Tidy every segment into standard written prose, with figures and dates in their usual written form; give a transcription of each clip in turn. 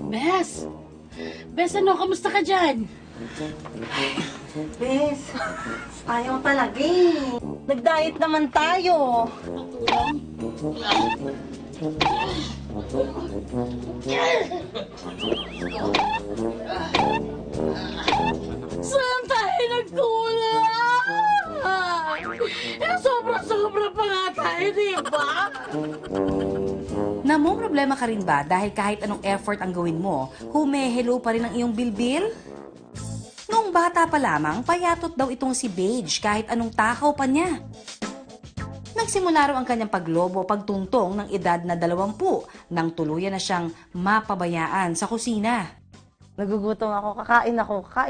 Bes! Bes, ano? Kamusta ka dyan? Bes, ayaw talaga eh. Nag-diet naman tayo. Saan tayo nagkulang? Sobra-sobra pa nga tayo, di ba? Namong problema ka rin ba dahil kahit anong effort ang gawin mo, humehelo pa rin ang iyong bilbil? Noong bata pa lamang, payatot daw itong si Beige kahit anong takaw pa niya. Nagsimula raw ang kanyang paglobo pagtungtong ng edad na 20 nang tuluyan na siyang mapabayaan sa kusina. Nagugutom ako, kakain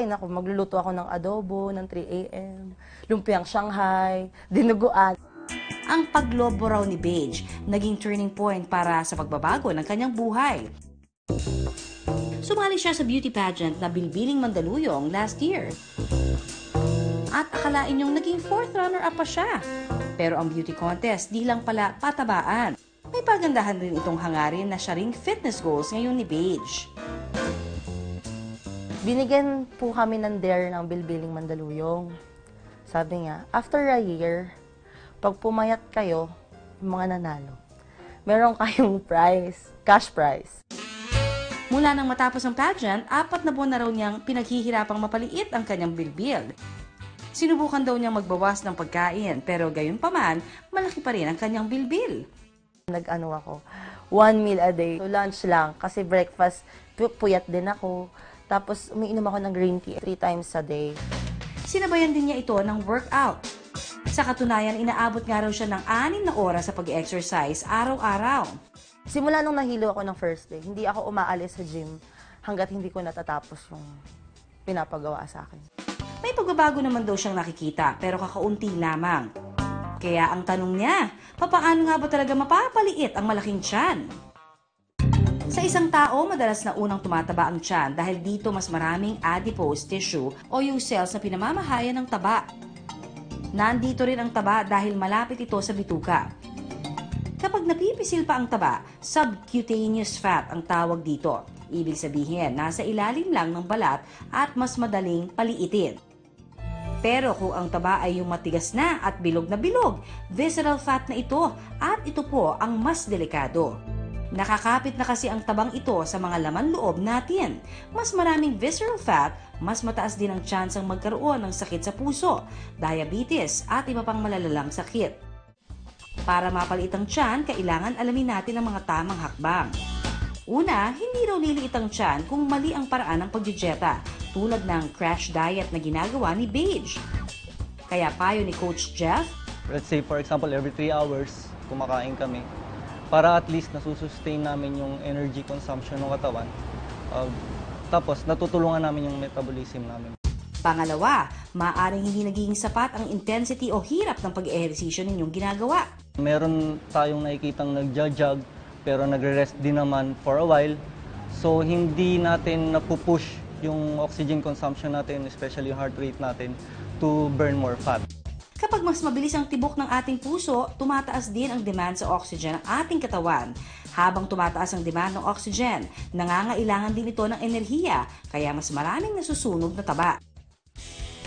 ako. Magluluto ako ng adobo ng 3 a.m. Lumpiang Shanghai, dinuguan. Ang paglobo raw ni Beige naging turning point para sa pagbabago ng kanyang buhay. Sumali siya sa beauty pageant na Bilbiling Mandaluyong last year. At akalain niyong naging 4th runner-up pa siya. Pero ang beauty contest di lang pala patabaan. May pagandahan rin itong hangarin na siya ring fitness goals ngayon ni Beige. Binigyan po kami ng dare ng Bilbiling Mandaluyong. Sabi niya, after a year, pag pumayat kayo, yung mga nanalo, meron kayong prize, cash prize. Mula nang matapos ang pageant, 4 na buwan na raw niyang pinaghihirapang mapaliit ang kanyang bilbil. Sinubukan daw niyang magbawas ng pagkain, pero gayon pa man, malaki pa rin ang kanyang bilbil. Nag-ano ako, 1 meal a day. So lunch lang, kasi breakfast, puyat din ako. Tapos umiinom ako ng green tea 3 times a day. Sinabayan din niya ito ng workout. Sa katunayan, inaabot nga raw siya ng 6 na oras sa pag-exercise araw-araw. Simula nung nahilo ako ng first day, hindi ako umaalis sa gym hanggat hindi ko natatapos yung pinapagawa sa akin. May pagbabago naman daw siyang nakikita, pero kakaunti lamang. Kaya ang tanong niya, papaano nga ba talaga mapapaliit ang malaking tiyan? Sa isang tao, madalas na unang tumataba ang tiyan dahil dito mas maraming adipose tissue o yung cells na pinamamahayan ng taba. Nandito rin ang taba dahil malapit ito sa bituka. Kapag napipisil pa ang taba, subcutaneous fat ang tawag dito. Ibig sabihin, nasa ilalim lang ng balat at mas madaling paliitin. Pero kung ang taba ay yung matigas na at bilog na bilog, visceral fat na ito at ito po ang mas delikado. Nakakapit na kasi ang tabang ito sa mga laman loob natin. Mas maraming visceral fat, mas mataas din ang tsansang magkaroon ng sakit sa puso, diabetes at iba pang malalalang sakit. Para mapaliit ang tiyan, kailangan alamin natin ang mga tamang hakbang. Una, hindi raw liliit ang tiyan kung mali ang paraan ng pagdidieta, tulad ng crash diet na ginagawa ni Beige. Kaya payo ni Coach Jeff, let's say for example every 3 hours kumakain kami para at least nasusustain namin yung energy consumption ng katawan. Tapos natutulungan namin yung metabolism namin. Pangalawa, maaaring hindi nagiging sapat ang intensity o hirap ng pag-ehersisyo ninyong ginagawa. Meron tayong nakikitang nagja-jog pero nagre-rest din naman for a while. So hindi natin napupush yung oxygen consumption natin, especially yung heart rate natin, to burn more fat. Kapag mas mabilis ang tibok ng ating puso, tumataas din ang demand sa oxygen ng ating katawan. Habang tumataas ang demand ng oxygen, nangangailangan din ito ng enerhiya, kaya mas maraming nasusunog na taba.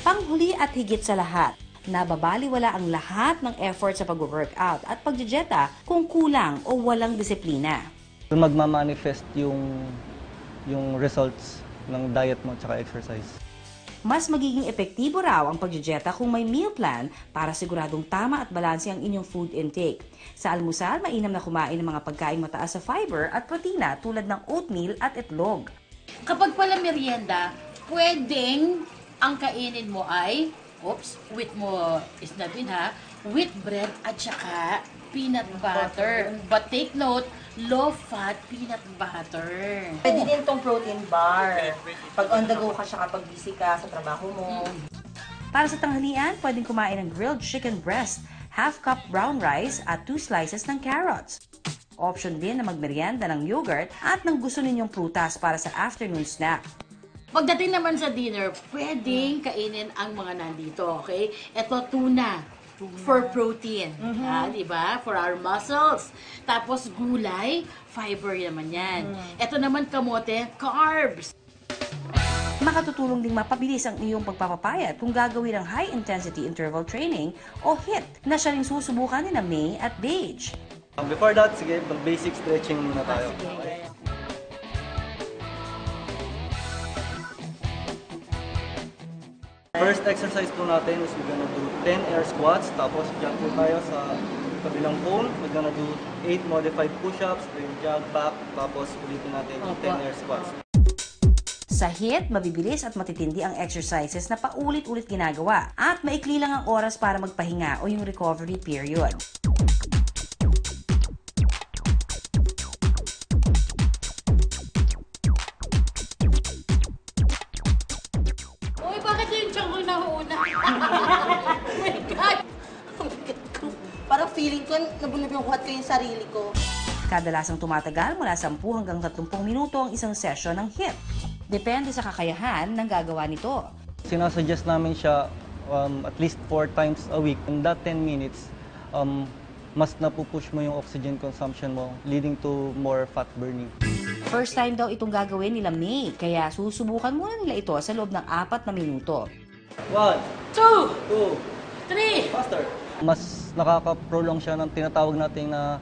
Panghuli at higit sa lahat, nababaliwala ang lahat ng effort sa pag-workout at pagdidieta kung kulang o walang disiplina. Magmamanifest yung results ng diet mo at exercise. Mas magiging epektibo raw ang pagdidieta kung may meal plan para siguradong tama at balanse ang inyong food intake. Sa almusal, mainam na kumain ng mga pagkain mataas sa fiber at protina tulad ng oatmeal at itlog. Kapag pala merienda, pwedeng ang kainin mo ay, wheat mo is not wheat ha, wheat bread at saka peanut butter. But take note, low-fat peanut butter. Pwede din itong protein bar. Pag on the go ka siya kapag busy ka sa trabaho mo. Para sa tanghalian, pwedeng kumain ng grilled chicken breast, half cup brown rice at 2 slices ng carrots. Option din na magmerienda ng yogurt at ng gusto ninyong prutas para sa afternoon snack. Pagdating naman sa dinner, pwedeng kainin ang mga nandito, okay? Ito, tuna. for protein. Di ba? For our muscles. Tapos gulay, fiber naman yan. Ito naman kamote, carbs. Makatutulong ding mapabilis ang iyong pagpapapayat kung gagawin ang high-intensity interval training o HIIT na siya rin susubukan ni na May at Beige. Before that, sige, basic stretching muna tayo. First exercise po natin is we're gonna do 10 air squats, tapos jump po tayo sa kabilang phone. We're gonna do 8 modified push-ups, then jog back, tapos ulitin natin yung 10 air squats. Sa HIIT, mabibilis at matitindi ang exercises na paulit-ulit ginagawa at maikli lang ang oras para magpahinga o yung recovery period. Uy, bakit yung tiyan ko nahuuna? Oh my God! Parang feeling ko, nabunod-buhat ko yung sarili ko. Kadalasang tumatagal mula 10 hanggang 30 minuto ang isang session ng HIIT. Depende sa kakayahan ng gagawa nito. Sinasuggest namin siya at least 4 times a week. In that 10 minutes, mas napupush mo yung oxygen consumption mo, leading to more fat burning. First time daw itong gagawin nila May, kaya susubukan muna nila ito sa loob ng 4 na minuto. 1, 2, 2, 3. faster! Mas nakaka-prolong siya ng tinatawag natin na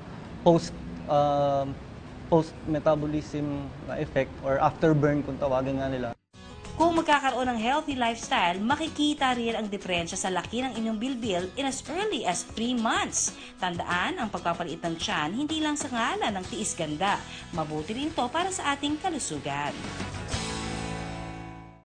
post-metabolism na effect or afterburn kung tawagin nga nila. Kung magkakaroon ng healthy lifestyle, makikita rin ang diferensya sa laki ng inyong bilbil in as early as 3 months. Tandaan, ang pagpapaliit ng tiyan hindi lang sa ngalan ng tiis ganda. Mabuti rin to para sa ating kalusugan.